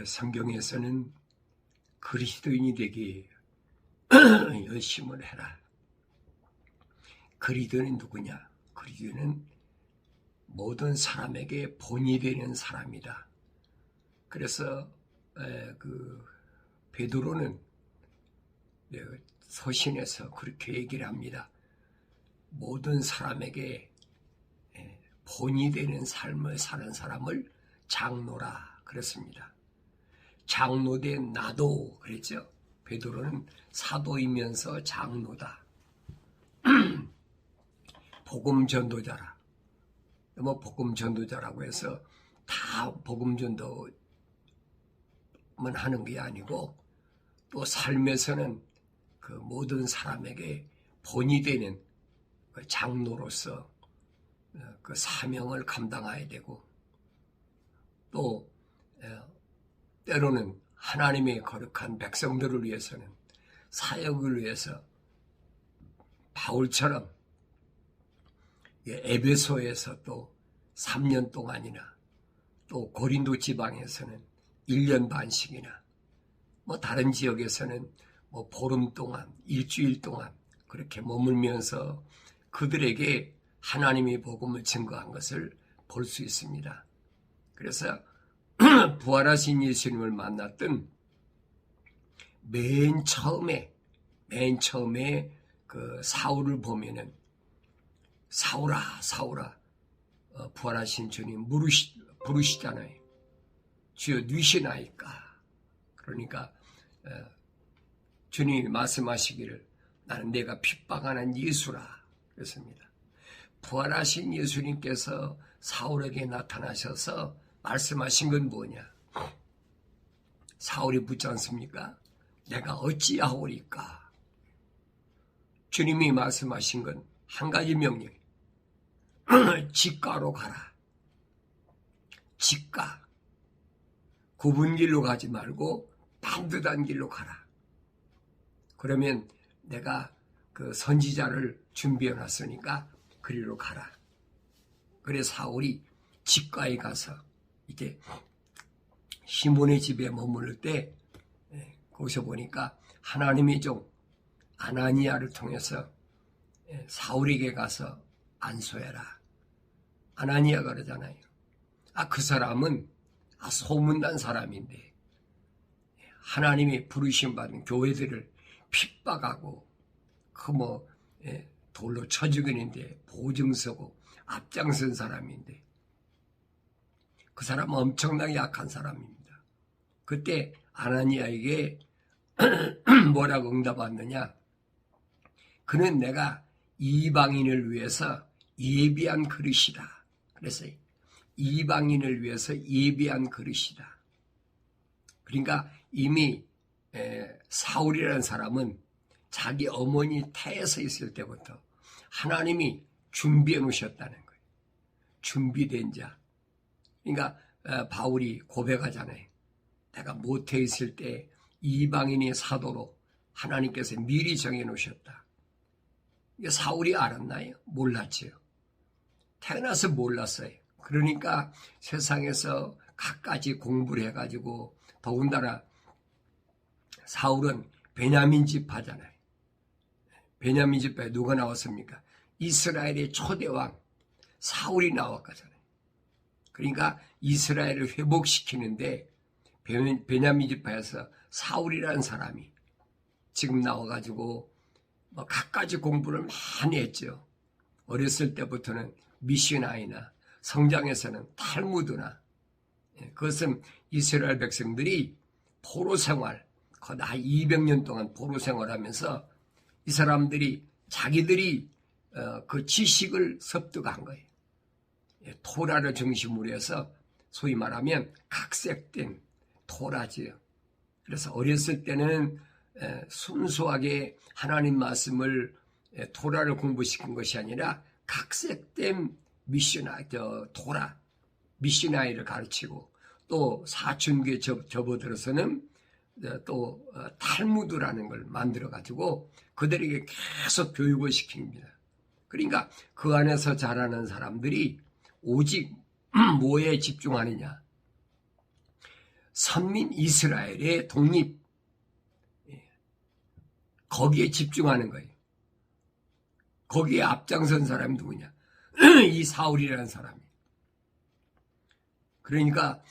성경에서는 그리스도인이 되기 열심을 해라. 그리스도인은 누구냐? 그리스도인은 모든 사람에게 본이 되는 사람이다. 그래서 베드로는 서신에서 그렇게 얘기를 합니다. 모든 사람에게 본이 되는 삶을 사는 사람을 장로라 그랬습니다. 장로된 나도 그랬죠. 베드로는 사도이면서 장로다. 복음 전도자라. 복음 전도자라고 해서 다 복음 전도만 하는 게 아니고 또 삶에서는 그 모든 사람에게 본이 되는 장로로서 그 사명을 감당해야 되고 또 때로는 하나님의 거룩한 백성들을 위해서는 사역을 위해서 바울처럼 에베소에서 또 3년 동안이나 또 고린도 지방에서는 1년 반씩이나 다른 지역에서는 보름 동안 일주일 동안 그렇게 머물면서 그들에게 하나님의 복음을 증거한 것을 볼 수 있습니다. 그래서 부활하신 예수님을 만났던 맨 처음에 그 사울을 보면은 사울아 부활하신 주님 부르시잖아요. 주여 누시나이까. 그러니까 주님이 말씀하시기를 나는 내가 핍박하는 예수라 그랬습니다. 부활하신 예수님께서 사울에게 나타나셔서 말씀하신 건 뭐냐? 사울이 묻지 않습니까? 내가 어찌하오리까? 주님이 말씀하신 건 한 가지 명령. 직가로 가라. 직가. 굽은 길로 가지 말고 반듯한 길로 가라. 그러면 내가 그 선지자를 준비해 놨으니까 그리로 가라. 그래 사울이 직가에 가서 이제 시몬의 집에 머무를 때 거기서 보니까 하나님의 종 아나니아를 통해서 사울에게 가서 안수해라. 아나니아가 그러잖아요. 그 사람은 소문난 사람인데 하나님이 부르심 받은 교회들을 핍박하고 돌로 쳐 죽이는데 보증서고 앞장선 사람인데 그 사람은 엄청나게 약한 사람입니다. 그때 아나니아에게 뭐라고 응답하느냐? 그는 내가 이방인을 위해서 예비한 그릇이다. 그래서 이방인을 위해서 예비한 그릇이다. 그러니까 이미 사울이라는 사람은 자기 어머니 태에서 있을 때부터 하나님이 준비해 놓으셨다는 거예요. 준비된 자. 그러니까 바울이 고백하잖아요. 내가 모태에 있을 때 이방인의 사도로 하나님께서 미리 정해 놓으셨다. 사울이 알았나요? 몰랐지요. 태어나서 몰랐어요. 그러니까 세상에서 갖가지 공부를 해가지고 더군다나 사울은 베냐민 지파잖아요. 베냐민 지파에 누가 나왔습니까? 이스라엘의 초대왕 사울이 나왔잖아요. 그러니까 이스라엘을 회복시키는데 베냐민 지파에서 사울이라는 사람이 지금 나와가지고 갖가지 공부를 많이 했죠. 어렸을 때부터는 미시나이나 성장에서는 탈무드나 그것은 이스라엘 백성들이 포로 생활 거의 200년 동안 포로 생활하면서 이 사람들이 자기들이 그 지식을 습득한 거예요. 토라를 중심으로 해서 소위 말하면 각색된 토라지요. 그래서 어렸을 때는 순수하게 하나님 말씀을 토라를 공부시킨 것이 아니라 각색된 토라, 미시나이를 가르치고 또 사춘기에 접어들어서는 또 탈무드라는 걸 만들어가지고 그들에게 계속 교육을 시킵니다. 그러니까 그 안에서 자라는 사람들이 오직 뭐에 집중하느냐? 선민 이스라엘의 독립, 거기에 집중하는 거예요. 거기에 앞장선 사람이 누구냐? 이 사울이라는 사람이. 그러니까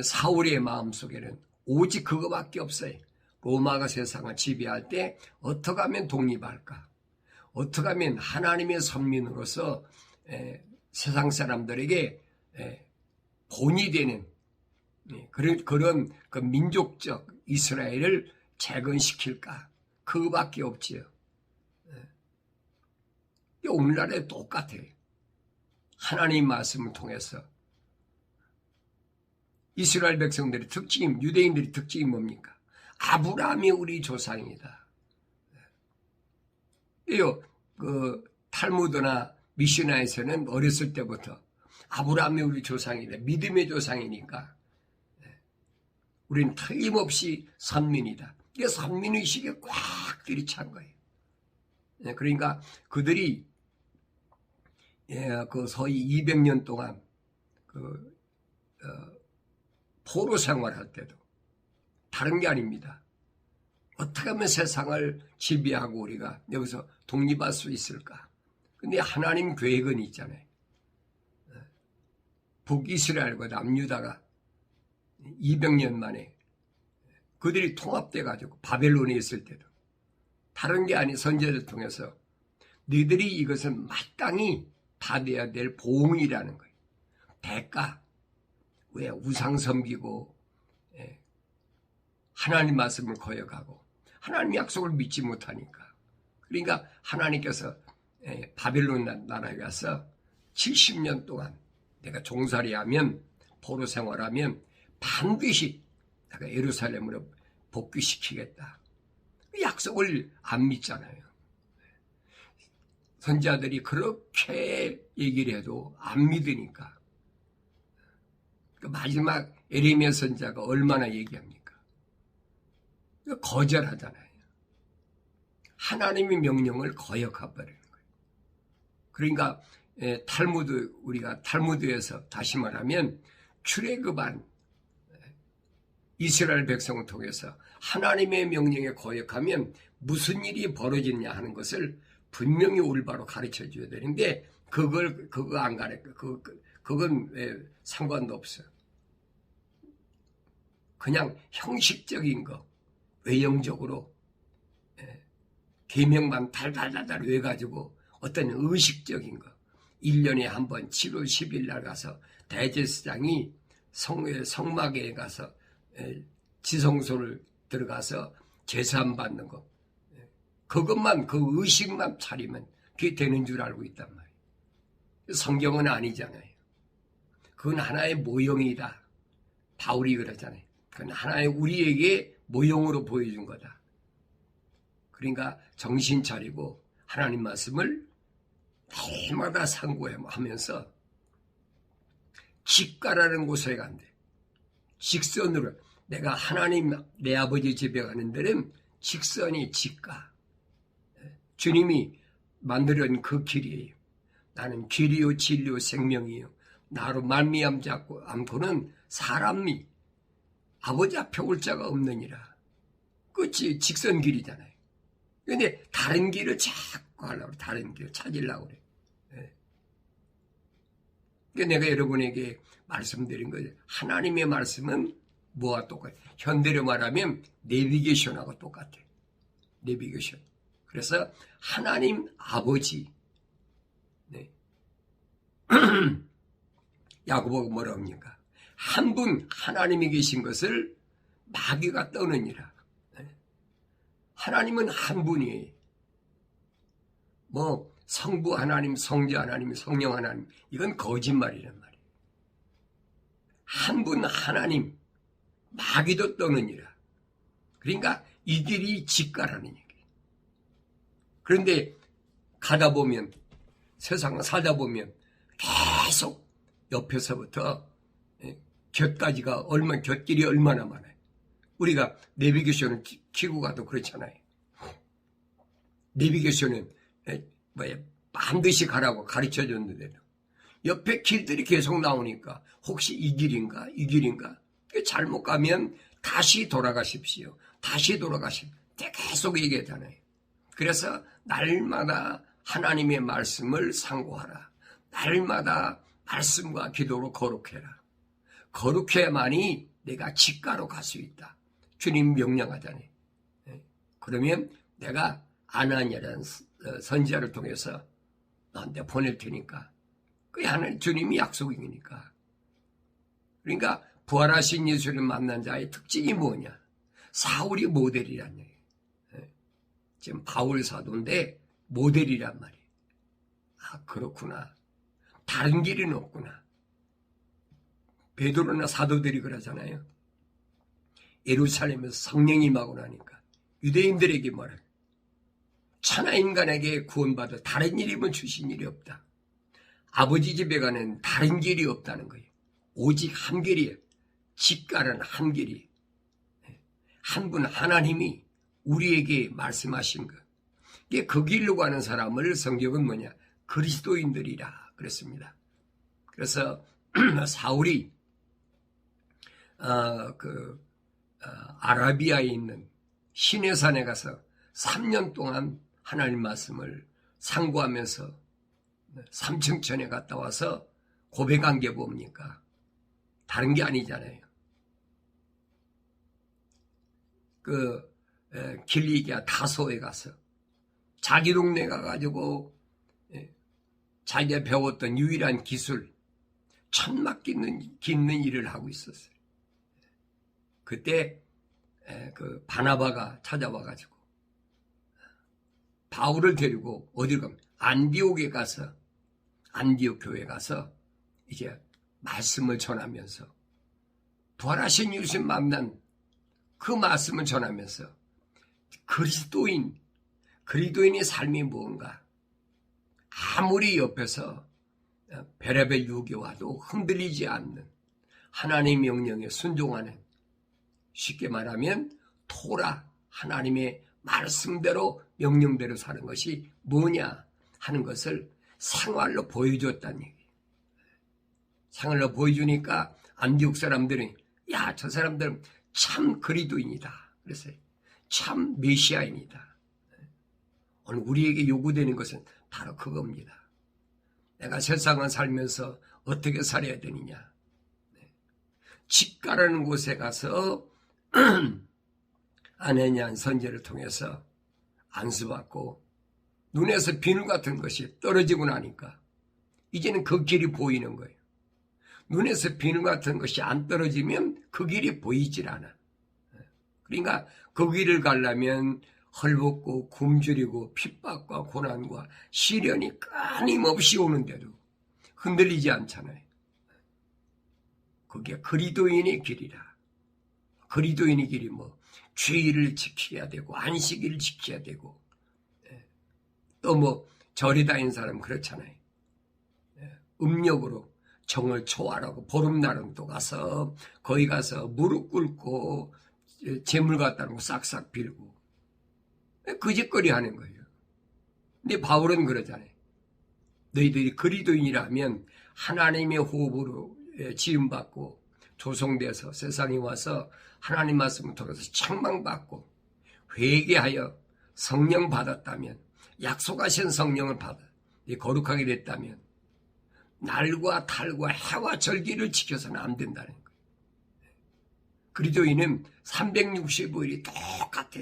사울의 마음속에는 오직 그거밖에 없어요. 로마가 세상을 지배할 때 어떻게 하면 독립할까? 어떻게 하면 하나님의 선민으로서 세상 사람들에게 본이 되는 그런 그 민족적 이스라엘을 재건시킬까? 그거밖에 없지요. 오늘날에 똑같아요. 하나님 말씀을 통해서 이스라엘 백성들의 특징이, 유대인들의 특징이 뭡니까? 아브라함이 우리 조상이다. 그 탈무드나 미시나에서는 어렸을 때부터 아브라함이 우리 조상이다. 믿음의 조상이니까 우리는 틀림없이 선민이다. 이게 선민의식에 꽉 들이찬 거예요. 그러니까 그들이 그 소위 200년 동안 포로 생활할 때도 다른 게 아닙니다. 어떻게 하면 세상을 지배하고 우리가 여기서 독립할 수 있을까? 근데 하나님 계획은 있잖아요. 북이스라엘과 남유다가 200년 만에 그들이 통합돼가지고 바벨론에 있을 때도 다른 게 아닌 선제를 통해서 너희들이 이것은 마땅히 받아야 될 보응이라는 거예요. 대가. 왜 우상 섬기고 하나님 말씀을 거역하고 하나님 약속을 믿지 못하니까. 그러니까 하나님께서 바벨론 나라에 가서 70년 동안 내가 종살이하면 포로 생활하면 반드시 내가 예루살렘으로 복귀시키겠다. 약속을 안 믿잖아요. 선지자들이 그렇게 얘기를 해도 안 믿으니까. 마지막 에레미야 선지자가 얼마나 얘기합니까? 거절하잖아요. 하나님의 명령을 거역해버리는 거예요. 그러니까 탈무드, 우리가 탈무드에서 다시 말하면 출애굽한 이스라엘 백성을 통해서 하나님의 명령에 거역하면 무슨 일이 벌어지느냐 하는 것을 분명히 올바로 가르쳐 줘야 되는데 그거 안 가르쳐. 그건 상관도 없어요. 그냥 형식적인 거, 외형적으로 계명만 달달달달 외가지고 어떤 의식적인 거, 1년에 한 번 7월 10일 날 가서 대제사장이 성막에 가서 지성소를 들어가서 제사함 받는 거, 그것만, 그 의식만 차리면 그게 되는 줄 알고 있단 말이에요. 성경은 아니잖아요. 그건 하나의 모형이다. 바울이 그러잖아요. 그건 하나의 우리에게 모형으로 보여준 거다. 그러니까 정신 차리고 하나님 말씀을 날마다 상고하면서 직가라는 곳에 간대. 직선으로 내가 하나님 내 아버지 집에 가는 데는 직선이 직가. 주님이 만들어낸 그 길이에요. 나는 길이요 진리요 생명이요. 나로 말미암지 않고는 사람이 아버지 앞에 올 자가 없느니라. 끝이 직선 길이잖아요. 그런데 다른 길을 자꾸 하려고 다른 길을 찾으려고 그래. 그러니까 내가 여러분에게 말씀드린 거죠. 하나님의 말씀은 뭐와 똑같아요? 현대로 말하면 내비게이션하고 똑같아요. 내비게이션. 그래서 하나님 아버지. 네. 야고보가 뭐라 합니까? 한 분 하나님이 계신 것을 마귀가 떠느니라. 하나님은 한 분이에요. 뭐 성부 하나님, 성자 하나님, 성령 하나님, 이건 거짓말이란 말이에요. 한 분 하나님, 마귀도 떠느니라. 그러니까 이 길이 직가라는 얘기예요. 그런데 가다 보면, 세상을 살다 보면 계속 옆에서부터 곁길이 얼마나 많아요. 우리가 내비게이션을 키고 가도 그렇잖아요. 내비게이션은 반드시 가라고 가르쳐 줬는데도 옆에 길들이 계속 나오니까 혹시 이 길인가? 이 길인가? 잘못 가면 다시 돌아가십시오. 다시 돌아가십시오. 계속 얘기하잖아요. 그래서 날마다 하나님의 말씀을 상고하라. 날마다 말씀과 기도로 거룩해라. 거룩해야만이 내가 직가로 갈 수 있다. 주님 명령하잖아요. 그러면 내가 아나니아라는 선지자를 통해서 너한테 보낼 테니까. 그게 하나님 주님이 약속이니까. 그러니까 부활하신 예수를 만난 자의 특징이 뭐냐? 사울이 모델이란 얘기예요. 지금 바울 사도인데 모델이란 말이에요. 아, 그렇구나. 다른 길은 없구나. 베드로나 사도들이 그러잖아요. 예루살렘에서 성령이 임하고 나니까 유대인들에게 뭐라? 천하 인간에게 구원받아 다른 이름을 주신 일이 없다. 아버지 집에 가는 다른 길이 없다는 거예요. 오직 한 길이에요. 직가는 한 길이. 한 분 하나님이 우리에게 말씀하신 것. 그 길로 가는 사람을 성경은 뭐냐? 그리스도인들이라 그랬습니다. 그래서 사울이 아라비아에 있는 시내산에 가서 3년 동안 하나님 말씀을 상고하면서 삼층천에 갔다 와서 고백한 게 뭡니까? 다른 게 아니잖아요. 길리기아 다소에 가서 자기 동네 가가지고 자기가 배웠던 유일한 기술 천막 깃는 일을 하고 있었어요. 그때 바나바가 찾아와가지고 바울을 데리고 어디로 가면 안디옥에 가서 안디옥 교회에 가서 이제 말씀을 전하면서 부활하신 예수님 만난 그 말씀을 전하면서 그리스도인의 삶이 무언가 아무리 옆에서 별의별 유혹이 와도 흔들리지 않는 하나님의 명령에 순종하는 쉽게 말하면 토라 하나님의 말씀대로 명령대로 사는 것이 뭐냐 하는 것을 생활로 보여줬다는 얘기예요. 생활로 보여주니까 안디옥 사람들이 야, 저 사람들은 참 그리스도인이다. 그랬어요. 참 메시아인이다. 오늘 우리에게 요구되는 것은 바로 그겁니다. 내가 세상을 살면서 어떻게 살아야 되느냐. 직가라는 곳에 가서 아나니아 선지자를 통해서 안수받고 눈에서 비늘 같은 것이 떨어지고 나니까 이제는 그 길이 보이는 거예요. 눈에서 비늘 같은 것이 안 떨어지면 그 길이 보이질 않아. 그러니까 그 길을 가려면 헐벗고 굶주리고 핍박과 고난과 시련이 끊임없이 오는데도 흔들리지 않잖아요. 그게 그리스도인의 길이라. 그리스도인의 길이 주의를 지켜야 되고 안식일을 지켜야 되고 또 절에 다니는 사람 그렇잖아요. 음력으로 정월 초하라고 보름날은 또 가서 거기 가서 무릎 꿇고 재물 갖다 놓고 싹싹 빌고 거짓거리 하는 거예요. 근데 바울은 그러잖아요. 너희들이 그리스도인이라면 하나님의 호흡으로 지음받고 조성돼서 세상에 와서 하나님 말씀을 통해서 책망받고 회개하여 성령 받았다면 약속하신 성령을 받아 거룩하게 됐다면 날과 달과 해와 절기를 지켜서는 안 된다는 거예요. 그리스도인은 365일이 똑같아.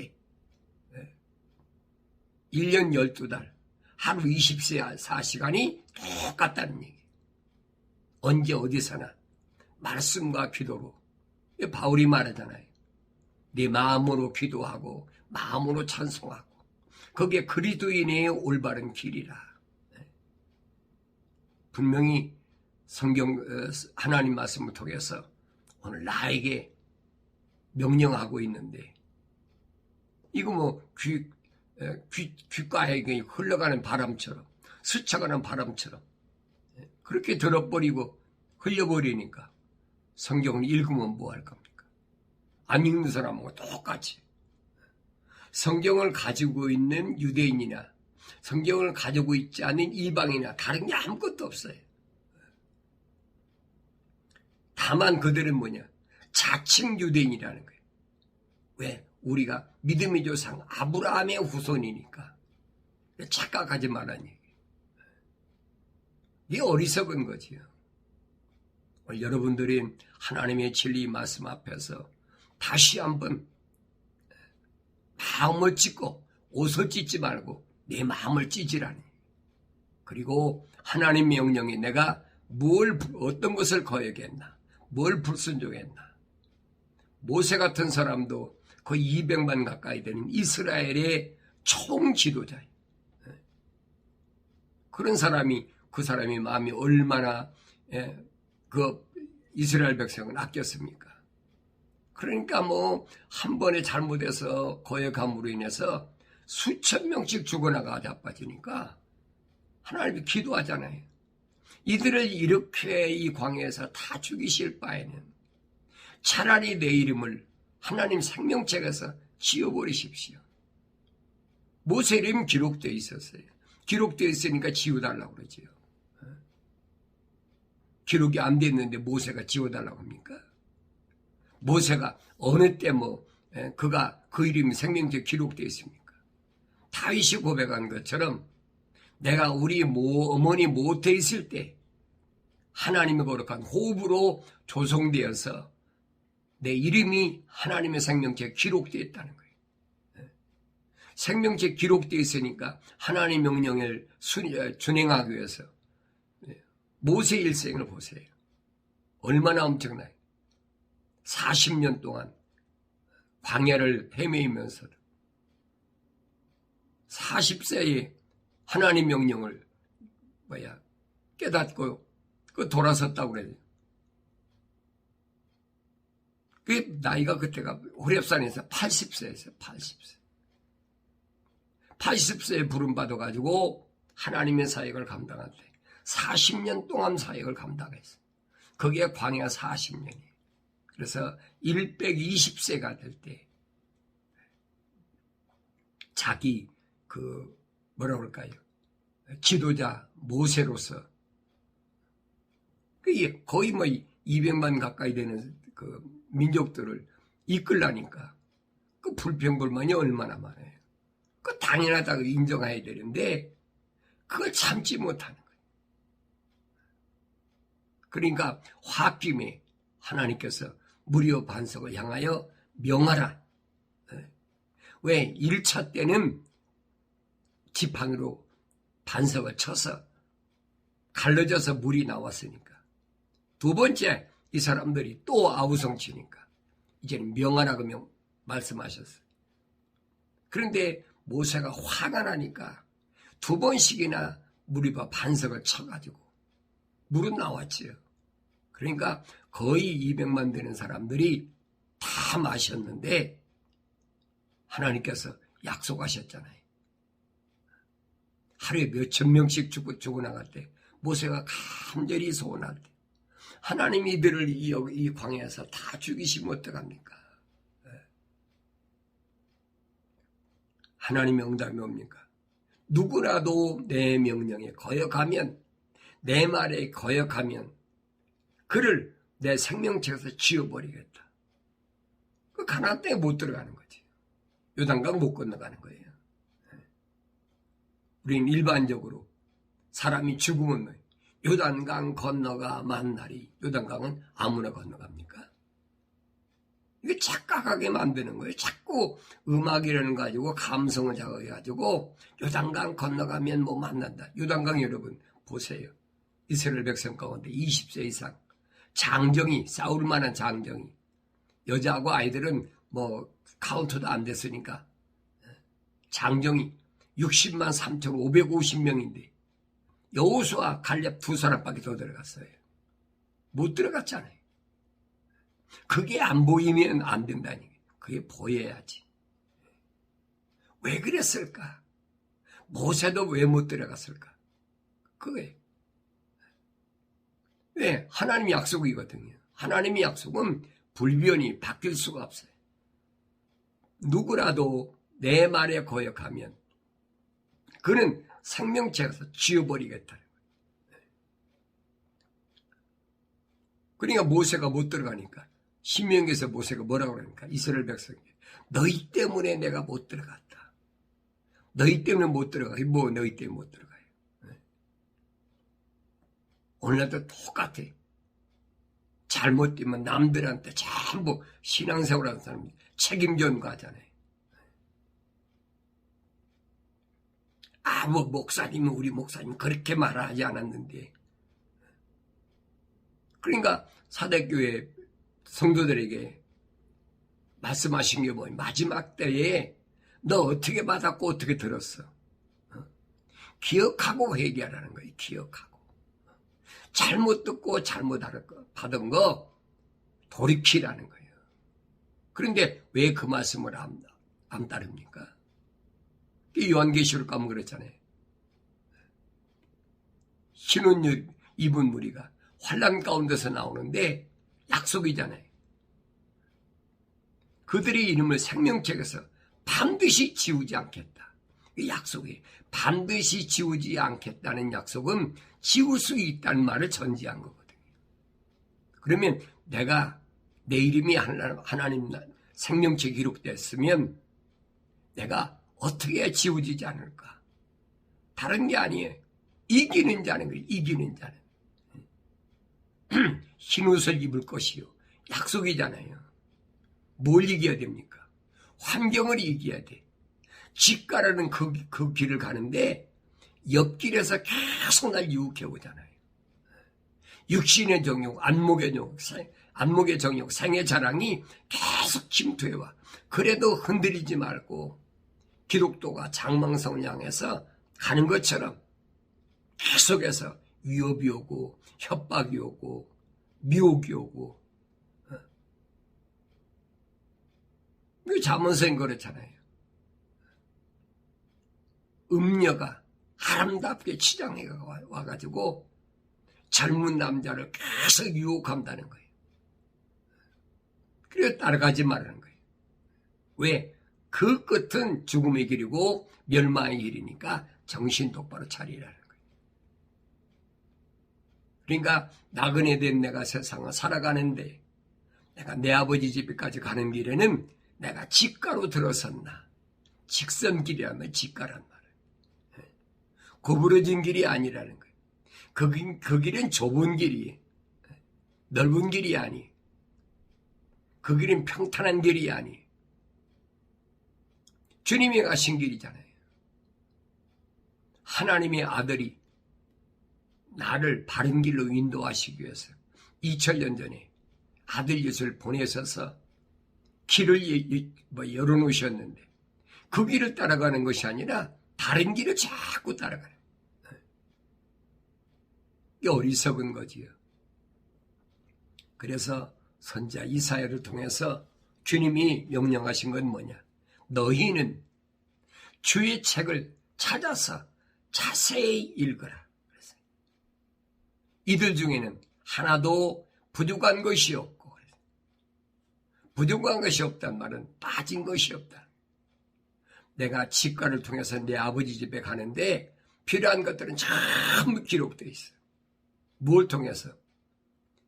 1년 12달, 하루 24시간이 똑같다는 얘기예요. 언제 어디서나 말씀과 기도로. 바울이 말하잖아요. 네 마음으로 기도하고 마음으로 찬송하고 그게 그리스도인의 올바른 길이라. 분명히 성경 하나님 말씀을 통해서 오늘 나에게 명령하고 있는데 이거 귓가에 흘러가는 바람처럼 스쳐가는 바람처럼 그렇게 들어버리고 흘려버리니까 성경을 읽으면 뭐 할 겁니까? 안 읽는 사람하고 똑같이 성경을 가지고 있는 유대인이나 성경을 가지고 있지 않은 이방이나 다른 게 아무것도 없어요. 다만 그들은 뭐냐? 자칭 유대인이라는 거예요. 왜? 우리가 믿음의 조상 아브라함의 후손이니까. 착각하지 말라는 얘기예요. 이게 어리석은 거지요. 여러분들이 하나님의 진리 말씀 앞에서 다시 한번 마음을 찢고 옷을 찢지 말고 내 마음을 찢으라니. 그리고 하나님 명령에 내가 어떤 것을 거역했나, 뭘 불순종했나. 모세 같은 사람도 거의 200만 가까이 되는 이스라엘의 총 지도자예요. 그런 사람이, 그 사람의 마음이 얼마나 그 이스라엘 백성을 아꼈습니까? 그러니까 한 번에 잘못해서 거역함으로 인해서 수천 명씩 죽어나가 자빠지니까 하나님이 기도하잖아요. 이들을 이렇게 이 광야에서 다 죽이실 바에는 차라리 내 이름을 하나님 생명책에서 지워버리십시오. 모세 이름 기록되어 있었어요. 기록되어 있으니까 지워달라고 그러지요. 기록이 안 됐는데 모세가 지워달라고 합니까? 모세가 어느 때 그가 그 이름이 생명책에 기록되어 있습니까? 다윗이 고백한 것처럼 내가 우리 어머니 모태에 있을 때 하나님의 거룩한 호흡으로 조성되어서 내 이름이 하나님의 생명책에 기록되어 있다는 거예요. 생명책에 기록되어 있으니까 하나님의 명령을 준행하기 위해서 모세 일생을 보세요. 얼마나 엄청나요. 40년 동안 광야를 헤매면서 40세에 하나님 명령을 깨닫고 돌아섰다고 그래요. 그 나이가 그때가 호렙산에서 80세였어요. 80세. 80세에 부름받아가지고 하나님의 사역을 감당할 때 40년 동안 사역을 감당했어요. 그게 광야 40년이에요. 그래서 120세가 될 때 자기 뭐라고 할까요? 지도자 모세로서 거의 200만 가까이 되는 그 민족들을 이끌라니까 그 불평불만이 얼마나 많아요. 그 당연하다고 인정해야 되는데 그걸 참지 못하는 거예요. 그러니까 홧김에 하나님께서 무리와 반석을 향하여 명하라. 왜? 1차 때는 지팡이로 반석을 쳐서 갈라져서 물이 나왔으니까. 두 번째, 이 사람들이 또 아우성치니까 이제는 명하라고 말씀하셨어요. 그런데 모세가 화가 나니까 두 번씩이나 무리와 반석을 쳐가지고 물은 나왔지요. 그러니까 거의 200만 되는 사람들이 다 마셨는데 하나님께서 약속하셨잖아요. 하루에 몇천 명씩 죽어나갈 때 모세가 간절히 소원할 때 하나님이 이들을 이 광야에서 다 죽이시면 어떡합니까? 하나님의 응답이 뭡니까? 누구라도 내 명령에 거역하면, 내 말에 거역하면 그를 내 생명책에서 지워버리겠다. 그 가나안 땅에 못 들어가는 거지. 요단강 못 건너가는 거예요. 우리는 일반적으로 사람이 죽으면 요단강 건너가 만나리. 요단강은 아무나 건너갑니까? 이게 착각하게 만드는 거예요. 자꾸 음악이라는 거 가지고 감성을 자극해가지고 요단강 건너가면 만난다. 요단강 여러분 보세요. 이스라엘 백성 가운데 20세 이상 장정이, 싸울 만한 장정이, 여자하고 아이들은 카운트도 안 됐으니까 장정이 60만 3,550명인데 여호수아 갈렙 두 사람밖에 더 들어갔어요. 못 들어갔잖아요. 그게 안 보이면 안 된다니. 그게 보여야지. 왜 그랬을까? 모세도 왜 못 들어갔을까? 그거예요. 왜? 하나님의 약속이거든요. 하나님의 약속은 불변이 바뀔 수가 없어요. 누구라도 내 말에 거역하면 그는 생명책에서 지워버리겠다는 거예요. 그러니까 모세가 못 들어가니까 신명기에서 모세가 뭐라고 그러니까 이스라엘 백성에게 너희 때문에 내가 못 들어갔다. 너희 때문에 못 들어가요. 뭐 너희 때문에 못 들어가요. 오늘날도 똑같아. 잘못되면 남들한테 전부 신앙생활하는 사람이 책임 전가하잖아요. 뭐 목사님은 우리 목사님 그렇게 말하지 않았는데. 그러니까 사대교회 성도들에게 말씀하신 게 뭐냐. 마지막 때에 너 어떻게 받았고 어떻게 들었어. 기억하고 회개하라는 거예요. 기억하고. 잘못 듣고 잘못 받은 거 돌이키라는 거예요. 그런데 왜 그 말씀을 안 따릅니까? 요한계시록 가면 그랬잖아요. 흰 옷 입은 무리가 환난 가운데서 나오는데 약속이잖아요. 그들의 이름을 생명책에서 반드시 지우지 않겠다. 이 약속이 반드시 지우지 않겠다는 약속은 지울 수 있다는 말을 전제한 거거든요. 그러면 내가 내 이름이 하나님 생명책에 기록됐으면 내가 어떻게 지워지지 않을까? 다른 게 아니에요. 이기는 자는 거예요. 이기는 자는. 흰 옷을 입을 것이요. 약속이잖아요. 뭘 이겨야 됩니까? 환경을 이겨야 돼. 직가라는 그 길을 가는데 옆길에서 계속 날 유혹해 오잖아요. 육신의 정욕, 안목의 정욕, 생의 자랑이 계속 침투해와. 그래도 흔들리지 말고 기독도가 장망성을 향해서 가는 것처럼 계속해서 위협이 오고 협박이 오고 미혹이 오고. 잠언서엔 그렇잖아요. 음녀가 아름답게 치장해 와가지고 젊은 남자를 계속 유혹한다는 거예요. 그래서 따라가지 말라는 거예요. 왜? 그 끝은 죽음의 길이고 멸망의 길이니까 정신 똑바로 차리라는 거예요. 그러니까 나그네 된 내가 세상을 살아가는데 내가 내 아버지 집까지 가는 길에는 내가 직가로 들어섰나. 직선길이라면 직가란 말이에요. 구부러진 길이 아니라는 거예요. 그 길은 좁은 길이에요. 넓은 길이 아니. 그 길은 평탄한 길이 아니. 주님이 가신 길이잖아요. 하나님의 아들이 나를 바른 길로 인도하시기 위해서 2000년 전에 아들 예수를 보내셔서 길을 열어놓으셨는데 그 길을 따라가는 것이 아니라 다른 길을 자꾸 따라가는 거예요. 이게 어리석은 거지요. 그래서 선지자 이사야를 통해서 주님이 명령하신 건 뭐냐? 너희는 주의 책을 찾아서 자세히 읽어라. 그랬어요. 이들 중에는 하나도 부족한 것이 없고, 부족한 것이 없단 말은 빠진 것이 없다. 내가 직가를 통해서 내 아버지 집에 가는데 필요한 것들은 전부 기록되어 있어요. 뭘 통해서?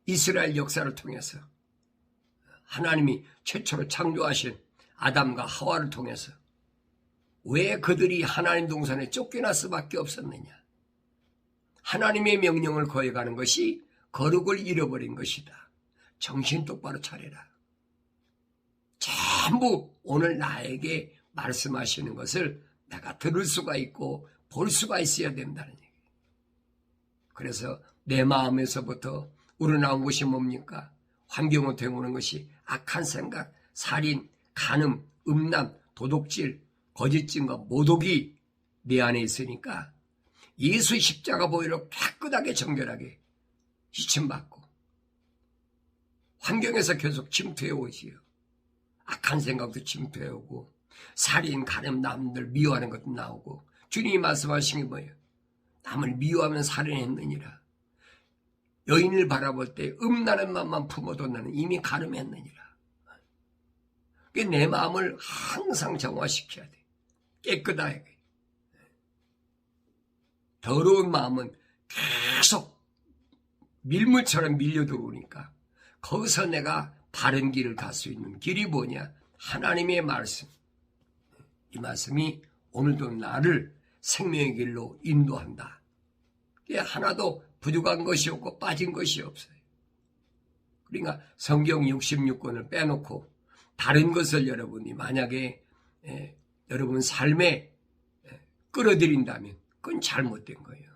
이스라엘 역사를 통해서. 하나님이 최초로 창조하신 아담과 하와를 통해서 왜 그들이 하나님 동산에 쫓겨날 수밖에 없었느냐? 하나님의 명령을 거역하는 것이 거룩을 잃어버린 것이다. 정신 똑바로 차려라. 전부 오늘 나에게 말씀하시는 것을 내가 들을 수가 있고 볼 수가 있어야 된다는 얘기예요. 그래서 내 마음에서부터 우러나온 것이 뭡니까? 환경을 되오는 것이 악한 생각, 살인, 간음, 음란, 도둑질, 거짓 증거, 모독이 내 안에 있으니까 예수 십자가 보혈로 깨끗하게 정결하게 시침받고 환경에서 계속 침투해 오지요. 악한 생각도 침투해 오고 살인, 간음, 남들 미워하는 것도 나오고 주님이 말씀하신 게 뭐예요? 남을 미워하면 살인했느니라. 여인을 바라볼 때 음란한 마음만 품어도 나는 이미 간음했느니라. 내 마음을 항상 정화시켜야 돼. 깨끗하게. 더러운 마음은 계속 밀물처럼 밀려 들어오니까 거기서 내가 바른 길을 갈 수 있는 길이 뭐냐? 하나님의 말씀. 이 말씀이 오늘도 나를 생명의 길로 인도한다. 하나도 부족한 것이 없고 빠진 것이 없어요. 그러니까 성경 66권을 빼놓고 다른 것을 여러분이 만약에 여러분 삶에 끌어들인다면 그건 잘못된 거예요.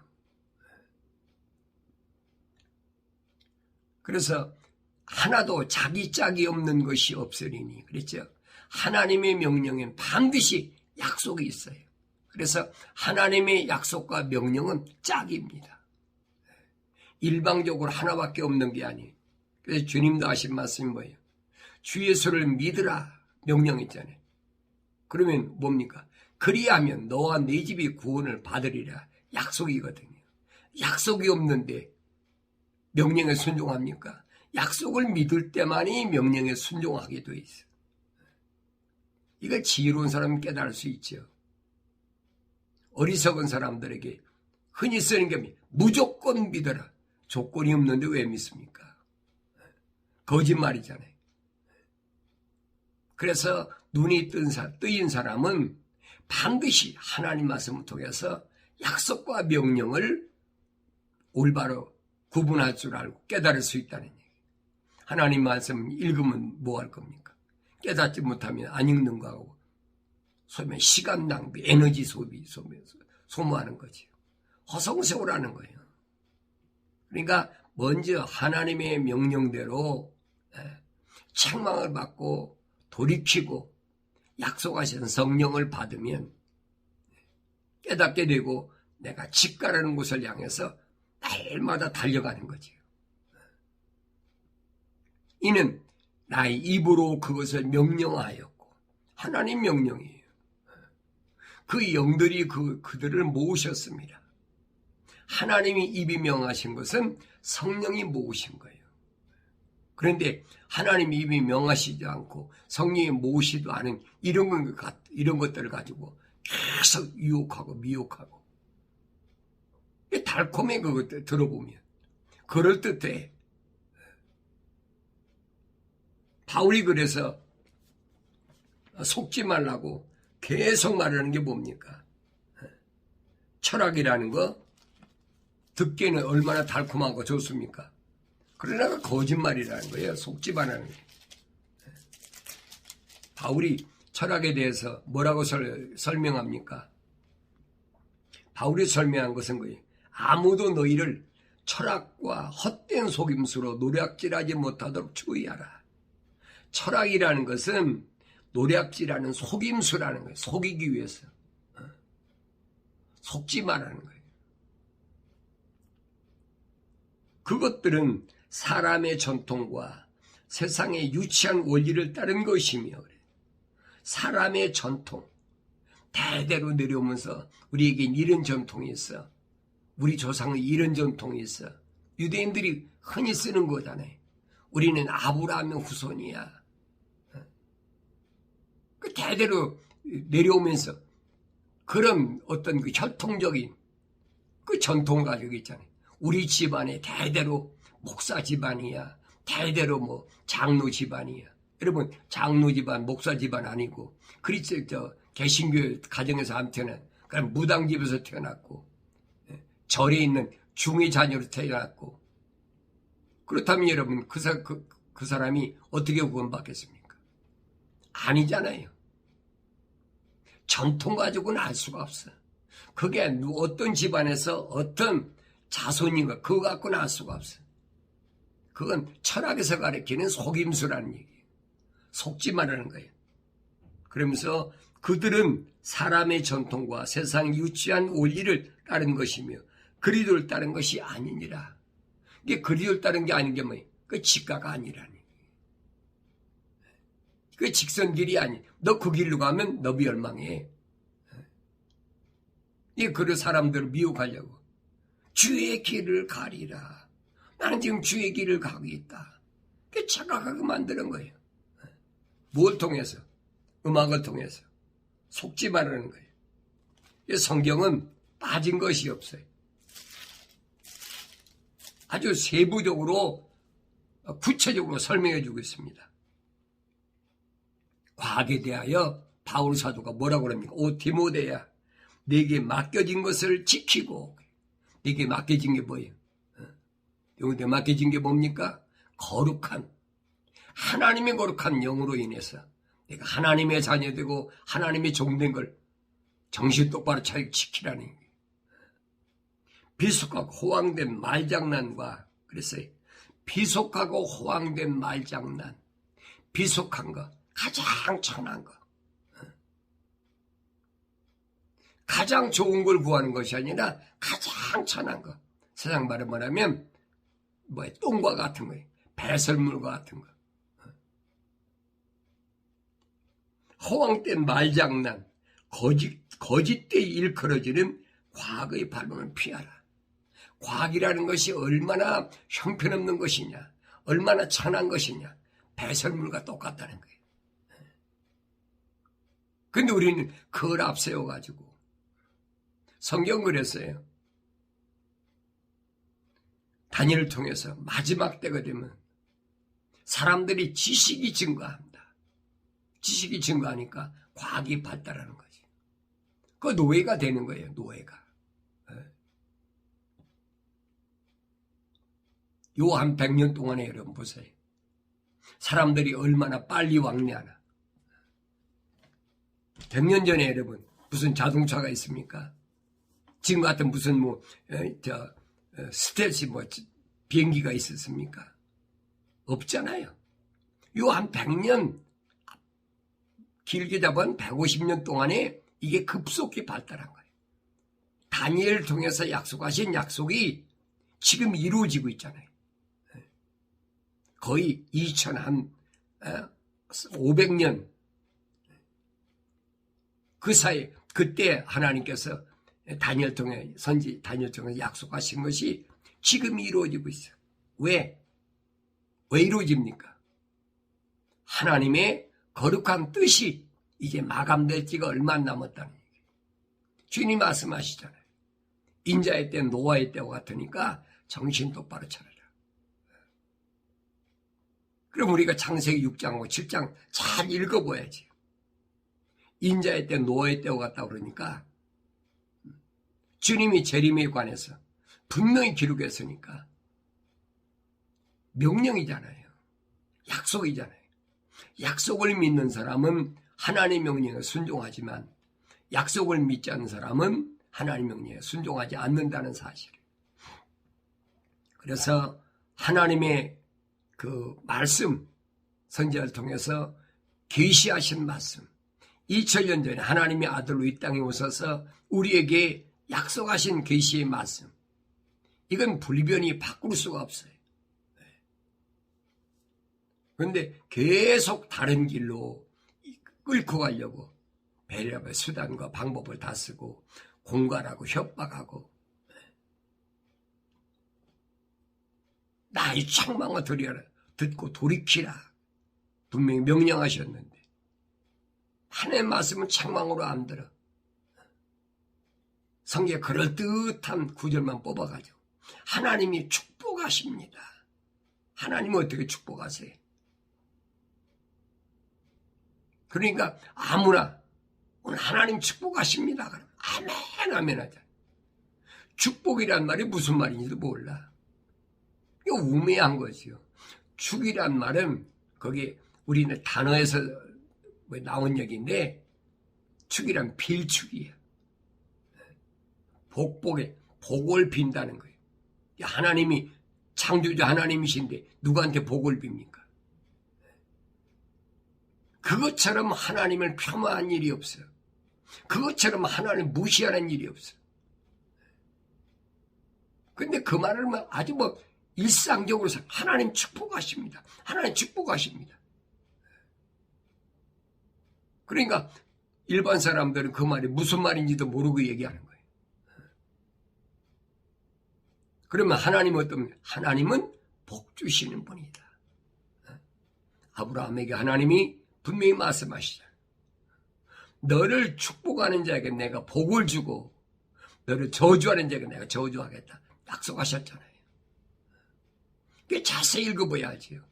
그래서 하나도 자기 짝이 없는 것이 없으리니 그랬죠. 하나님의 명령엔 반드시 약속이 있어요. 그래서 하나님의 약속과 명령은 짝입니다. 일방적으로 하나밖에 없는 게 아니에요. 그래서 주님도 하신 말씀이 뭐예요? 주 예수를 믿으라 명령했잖아요. 그러면 뭡니까? 그리하면 너와 네 집이 구원을 받으리라 약속이거든요. 약속이 없는데 명령에 순종합니까? 약속을 믿을 때만이 명령에 순종하게 돼 있어요. 이걸 지혜로운 사람은 깨달을 수 있죠. 어리석은 사람들에게 흔히 쓰는 게 무조건 믿어라. 조건이 없는데 왜 믿습니까? 거짓말이잖아요. 그래서 눈이 뜨인 사람은 반드시 하나님 말씀을 통해서 약속과 명령을 올바로 구분할 줄 알고 깨달을 수 있다는 얘기예요. 하나님 말씀 읽으면 뭐 할 겁니까? 깨닫지 못하면 안 읽는 거하고 소면 시간 낭비, 에너지 소모하는 거지. 허송세월하는 거예요. 그러니까 먼저 하나님의 명령대로 책망을 받고 돌이키고 약속하신 성령을 받으면 깨닫게 되고 내가 집 가라는 곳을 향해서 날마다 달려가는 거지. 이는 나의 입으로 그것을 명령하였고 하나님 명령이에요. 그 영들이 그들을 모으셨습니다. 하나님이 입이 명하신 것은 성령이 모으신 거예요. 그런데 하나님이 입이 명하시지 않고 성령이 모으시도 않은 이런 것들을 가지고 계속 유혹하고 미혹하고 달콤해 그것들 들어보면 그럴듯해. 바울이 그래서 속지 말라고 계속 말하는 게 뭡니까? 철학이라는 거 듣기에는 얼마나 달콤하고 좋습니까? 그러나 거짓말이라는 거예요. 속지 말라는 거예요. 바울이 철학에 대해서 뭐라고 설명합니까? 바울이 설명한 것은 거예요. 아무도 너희를 철학과 헛된 속임수로 노략질하지 못하도록 주의하라. 철학이라는 것은 노략질하는 속임수라는 거예요. 속이기 위해서. 속지 말라는 거예요. 그것들은 사람의 전통과 세상의 유치한 원리를 따른 것이며 사람의 전통, 대대로 내려오면서 우리에겐 이런 전통이 있어. 우리 조상의 이런 전통이 있어. 유대인들이 흔히 쓰는 거잖아요. 우리는 아브라함의 후손이야. 그 대대로 내려오면서 그런 어떤 그 혈통적인 그 전통을 가지고 있잖아요. 우리 집안에 대대로 목사 집안이야. 대대로 뭐 장로 집안이야. 여러분 장로 집안, 목사 집안 아니고 개신교 가정에서 안 태어난 그냥 무당집에서 태어났고 절에 있는 중의 자녀로 태어났고 그렇다면 여러분 그 사람이 어떻게 구원받겠습니까? 아니잖아요. 전통 가지고는 알 수가 없어. 그게 어떤 집안에서 어떤 자손인가 그거 갖고는 알 수가 없어. 그건 철학에서 가르치는 속임수라는 얘기예요. 속지 말라는 거예요. 그러면서 그들은 사람의 전통과 세상 유치한 원리를 따른 것이며 그리스도를 따른 것이 아니니라. 이게 그리스도를 따른 게 아닌 게 뭐예요? 그 직가가 아니라니. 그 직선길이 아니. 너 그 길로 가면 너 멸망해. 이게 그 사람들을 미혹하려고. 주의 길을 가리라. 나는 지금 주의 길을 가고 있다. 그게 착각하게 만드는 거예요. 뭘 통해서? 음악을 통해서. 속지 말라는 거예요. 성경은 빠진 것이 없어요. 아주 세부적으로 구체적으로 설명해 주고 있습니다. 과학에 대하여 바울 사도가 뭐라고 그럽니까? 오 디모데야, 내게 맡겨진 것을 지키고. 내게 맡겨진 게 뭐예요? 여기에 맡겨진 게 뭡니까? 거룩한, 하나님의 거룩한 영으로 인해서 내가 하나님의 자녀되고 하나님의 종된 걸 정신 똑바로 잘 지키라는 거예요. 비속하고 호황된 말장난과, 그랬어요. 비속하고 호황된 말장난, 비속한 거, 가장 천한 거, 가장 좋은 걸 구하는 것이 아니라 가장 천한 거. 세상 말을 말하면 똥과 같은 거예요. 배설물과 같은 거. 허황된 말장난, 거짓되이 일컬어지는 과거의 반론을 피하라. 과학이라는 것이 얼마나 형편없는 것이냐, 얼마나 천한 것이냐, 배설물과 똑같다는 거예요. 근데 우리는 그걸 앞세워가지고 성경 그랬어요. 다니엘을 통해서 마지막 때가 되면 사람들이 지식이 증가합니다. 지식이 증가하니까 과학이 발달하는 거지. 그 노예가 되는 거예요. 노예가. 요 한 100년 동안에 여러분 보세요. 사람들이 얼마나 빨리 왕래하나. 100년 전에 여러분 무슨 자동차가 있습니까? 지금 같은 무슨 스텔스 비행기가 있었습니까? 없잖아요. 요 한 100년, 길게 잡은 150년 동안에 이게 급속히 발달한 거예요. 다니엘을 통해서 약속하신 약속이 지금 이루어지고 있잖아요. 거의 2500년 그 사이, 그때 하나님께서 다니엘 통해 선지 다니엘 통해 약속하신 것이 지금 이루어지고 있어요. 왜 이루어집니까? 하나님의 거룩한 뜻이 이제 마감될 지가 얼마 안 남았다는 얘기예요. 주님 말씀하시잖아요. 인자의 때 노아의 때와 같으니까 정신 똑바로 차려라. 그럼 우리가 창세기 6장하고 7장 잘 읽어봐야지. 인자의 때 노아의 때와 같다 그러니까 주님이 재림에 관해서 분명히 기록했으니까 명령이잖아요. 약속이잖아요. 약속을 믿는 사람은 하나님의 명령에 순종하지만 약속을 믿지 않는 사람은 하나님의 명령에 순종하지 않는다는 사실. 그래서 하나님의 그 말씀, 선지자를 통해서 계시하신 말씀, 2000년 전에 하나님의 아들로 이 땅에 오셔서 우리에게 약속하신 계시의 말씀, 이건 불변이 바꿀 수가 없어요. 그런데 계속 다른 길로 끌고 가려고 배려의 수단과 방법을 다 쓰고 공갈하고 협박하고 나의 책망을 듣고 돌이키라 분명히 명령하셨는데 하나님의 말씀은 책망으로 안 들어. 성경에 그럴듯한 구절만 뽑아가지고 하나님이 축복하십니다. 하나님은 어떻게 축복하세요? 그러니까 아무나 오늘 하나님 축복하십니다. 그럼 아멘 아멘 하자. 축복이란 말이 무슨 말인지도 몰라. 이거 우매한 거지요. 축이란 말은 거기 우리는 단어에서 나온 얘기인데 축이란 필축이야. 복을 빈다는 거예요. 하나님이 창조자 하나님이신데 누구한테 복을 빕니까? 그것처럼 하나님을 폄하한 일이 없어요. 그것처럼 하나님을 무시하는 일이 없어요. 근데 그 말을 아주 일상적으로 하나님 축복하십니다. 하나님 축복하십니다. 그러니까 일반 사람들은 그 말이 무슨 말인지도 모르고 얘기하는 거예요. 그러면 하나님은 어떤, 하나님은 복 주시는 분이다. 아브라함에게 하나님이 분명히 말씀하시잖아요. 너를 축복하는 자에게 내가 복을 주고 너를 저주하는 자에게 내가 저주하겠다. 약속하셨잖아요. 자세히 읽어봐야지요.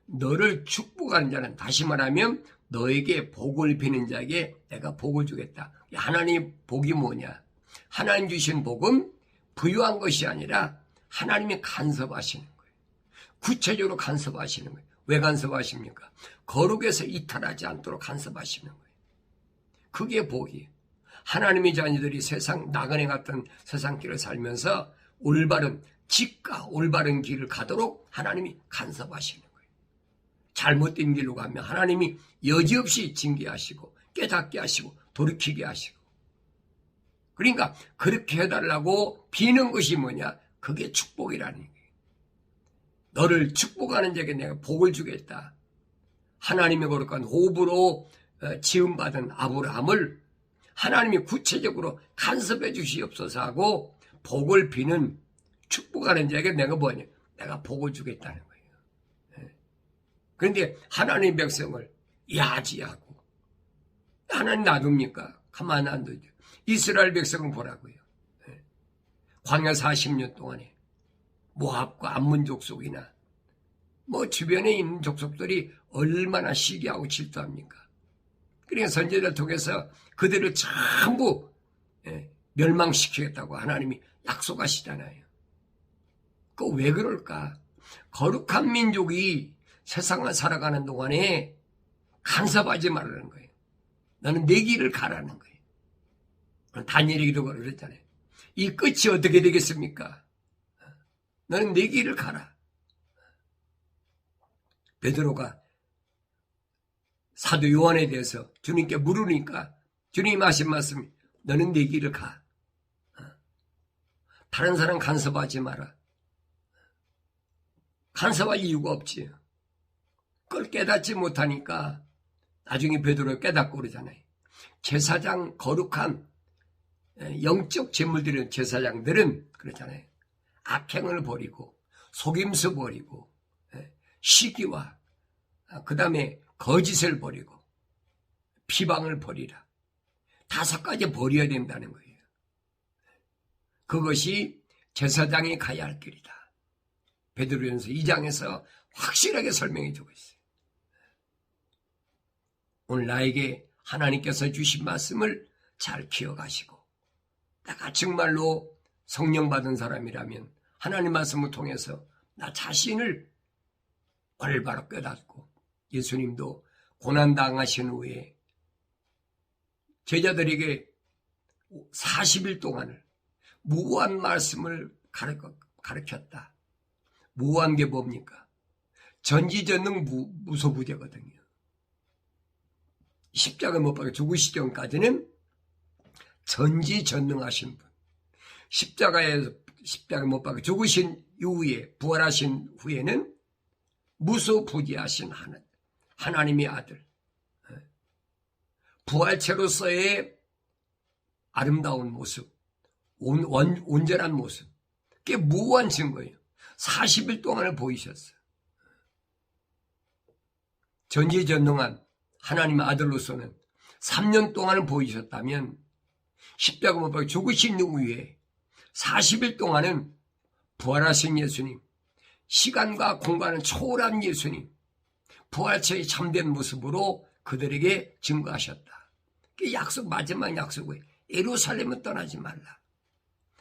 너를 축복하는 자는, 다시 말하면 너에게 복을 비는 자에게 내가 복을 주겠다. 하나님 복이 뭐냐? 하나님 주신 복은 부유한 것이 아니라 하나님이 간섭하시는 거예요. 구체적으로 간섭하시는 거예요. 왜 간섭하십니까? 거룩에서 이탈하지 않도록 간섭하시는 거예요. 그게 복이에요. 하나님의 자녀들이 세상 나그네 같은 세상길을 살면서 올바른 직과 올바른 길을 가도록 하나님이 간섭하시는 거예요. 잘못된 길로 가면 하나님이 여지없이 징계하시고 깨닫게 하시고 돌이키게 하시고. 그러니까 그렇게 해달라고 비는 것이 뭐냐? 그게 축복이라는 거예요. 너를 축복하는 자에게 내가 복을 주겠다. 하나님의 거룩한 호흡으로 지음받은 아브라함을 하나님이 구체적으로 간섭해 주시옵소서 하고 복을 비는 축복하는 자에게 내가 뭐냐? 내가 복을 주겠다는 거예요. 그런데 하나님의 백성을 야지하고 하나님 놔둡니까? 가만 안 두죠. 이스라엘 백성을 보라고요. 광야 40년 동안에 모압과 암몬 족속이나 주변에 있는 족속들이 얼마나 시기하고 질투합니까? 그러니까 선지자를 통해서 그들을 전부 멸망시키겠다고 하나님이 약속하시잖아요. 그 왜 그럴까? 거룩한 민족이 세상을 살아가는 동안에 간섭하지 말라는 거예요. 너는 내 길을 가라는 거예요. 다니엘에게도 그랬잖아요. 이 끝이 어떻게 되겠습니까? 너는 내 길을 가라. 베드로가 사도 요한에 대해서 주님께 물으니까 주님이 하신 말씀이 너는 내 길을 가. 다른 사람 간섭하지 마라. 간섭할 이유가 없지. 그걸 깨닫지 못하니까 나중에 베드로가 깨닫고 그러잖아요. 제사장 거룩한 영적 제물들은 제사장들은 그러잖아요. 악행을 버리고 속임수 버리고 시기와 그 다음에 거짓을 버리고 비방을 버리라. 5가지 버려야 된다는 거예요. 그것이 제사장이 가야 할 길이다. 베드로전서 2장에서 확실하게 설명해 주고 있어요. 오늘 나에게 하나님께서 주신 말씀을 잘 기억하시고 내가 정말로 성령 받은 사람이라면 하나님 말씀을 통해서 나 자신을 올바로 깨닫고 예수님도 고난당하신 후에 제자들에게 40일 동안을 무한 말씀을 가르쳤다. 무한 게 뭡니까? 전지전능 무소부재거든요. 십자가 못 박혀 죽으시기 전까지는 전지전능하신 분. 십자가 못 박혀 죽으신 이후에 부활하신 후에는 무소부재하신 하나님의 아들. 부활체로서의 아름다운 모습, 온전한 모습. 그게 무한 증거예요. 40일 동안을 보이셨어요. 전지전능한 하나님의 아들로서는 3년 동안을 보이셨다면 십자가 못 박혀 죽으신 이후에 40일 동안은 부활하신 예수님, 시간과 공간을 초월한 예수님, 부활체의 참된 모습으로 그들에게 증거하셨다. 그 약속, 마지막 약속을 예루살렘을 떠나지 말라.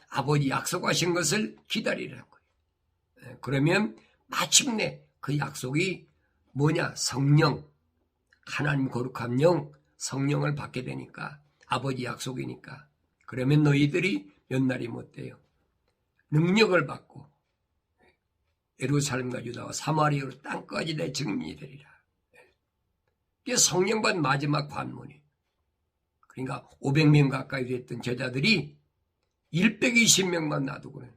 아버지 약속하신 것을 기다리라고요. 그러면 마침내 그 약속이 뭐냐? 성령, 하나님 거룩한 영, 성령을 받게 되니까 아버지 약속이니까 그러면 너희들이 몇 날이 못 돼요. 능력을 받고 예루살렘과 유다와 사마리아로 땅까지 내 증인이 되리라. 이게 성령받은 마지막 관문이에요. 그러니까 500명 가까이 됐던 제자들이 120명만 놔두고는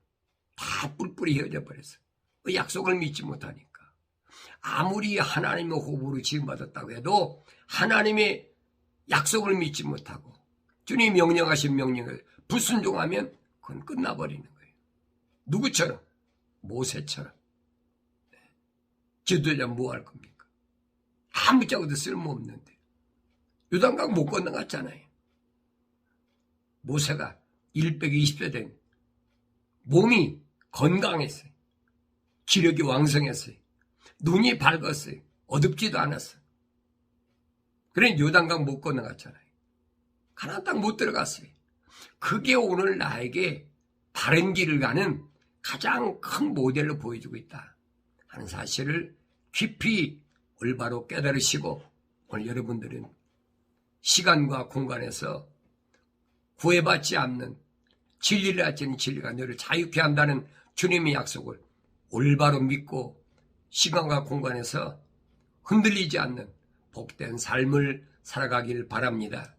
다 뿔뿔이 헤어져 버렸어요. 그 약속을 믿지 못하니까. 아무리 하나님의 호흡으로 지음받았다고 해도 하나님의 약속을 믿지 못하고 주님 명령하신 명령을 불순종하면 그건 끝나버리는 거예요. 누구처럼? 모세처럼. 지도자 뭐 할 겁니까? 아무짝에도 쓸모없는데. 요단강 못 건너갔잖아요. 모세가 120세 된 몸이 건강했어요. 기력이 왕성했어요. 눈이 밝았어요. 어둡지도 않았어요. 그래 요단강 못 건너갔잖아요. 가나안 땅 못 들어갔어요. 그게 오늘 나에게 바른 길을 가는 가장 큰 모델로 보여주고 있다 하는 사실을 깊이 올바로 깨달으시고 오늘 여러분들은 시간과 공간에서 구애받지 않는 진리를 하시는 진리가 너를 자유케 한다는 주님의 약속을 올바로 믿고 시간과 공간에서 흔들리지 않는 복된 삶을 살아가길 바랍니다.